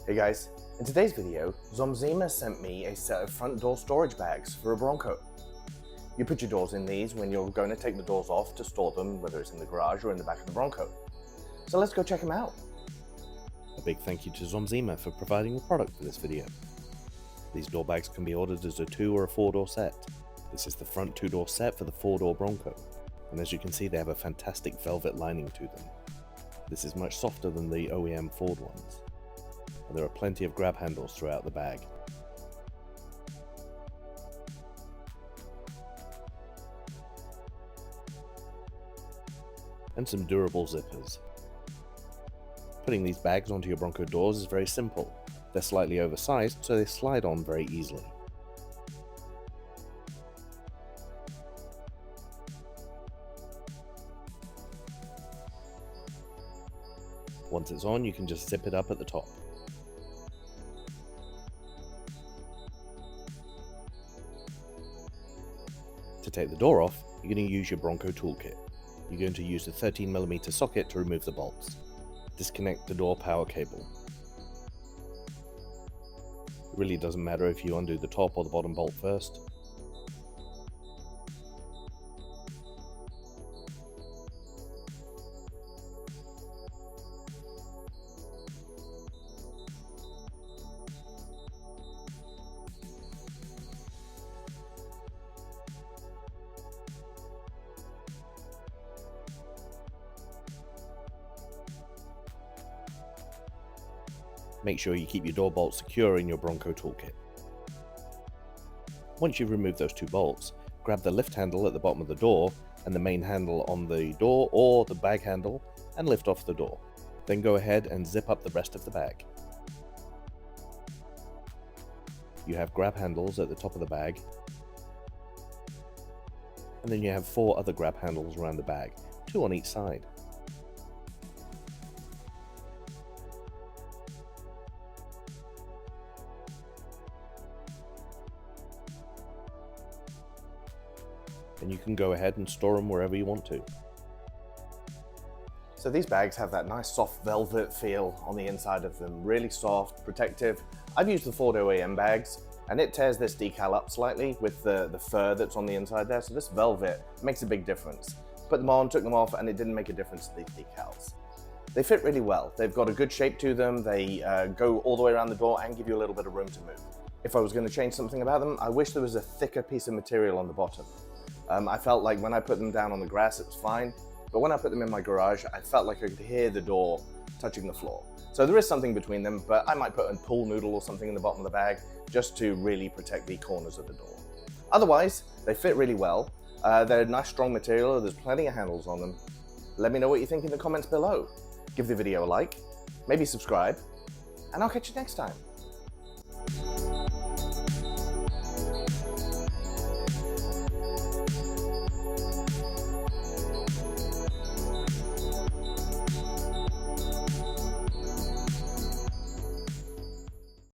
Hey guys, in today's video, Xomzema sent me a set of front door storage bags for a Bronco. You put your doors in these when you're going to take the doors off to store them, whether it's in the garage or in the back of the Bronco. So let's go check them out. A big thank you to Xomzema for providing the product for this video. These door bags can be ordered as a 2 or a 4-door set. This is the front 2-door set for the 4-door Bronco, and as you can see they have a fantastic velvet lining to them. This is much softer than the OEM Ford ones, and there are plenty of grab handles throughout the bag. And some durable zippers. Putting these bags onto your Bronco doors is very simple. They're slightly oversized, so they slide on very easily. Once it's on, you can just zip it up at the top. To take the door off, you're going to use your Bronco toolkit. You're going to use a 13mm socket to remove the bolts. Disconnect the door power cable. It really doesn't matter if you undo the top or the bottom bolt first. Make sure you keep your door bolts secure in your Bronco toolkit. Once you've removed those 2 bolts, grab the lift handle at the bottom of the door and the main handle on the door or the bag handle and lift off the door. Then go ahead and zip up the rest of the bag. You have grab handles at the top of the bag, and then you have 4 other grab handles around the bag, 2 on each side. And you can go ahead and store them wherever you want to. So these bags have that nice soft velvet feel on the inside of them, really soft, protective. I've used the Ford OEM bags and it tears this decal up slightly with the fur that's on the inside there, so this velvet makes a big difference. Put them on, took them off, and it didn't make a difference to these decals. They fit really well. They've got a good shape to them. They go all the way around the door and give you a little bit of room to move. If I was going to change something about them, I wish there was a thicker piece of material on the bottom. I felt like when I put them down on the grass it was fine, but when I put them in my garage I felt like I could hear the door touching the floor. So there is something between them, but I might put a pool noodle or something in the bottom of the bag just to really protect the corners of the door. Otherwise, they fit really well. They're a nice strong material, there's plenty of handles on them. Let me know what you think in the comments below. Give the video a like, maybe subscribe, and I'll catch you next time.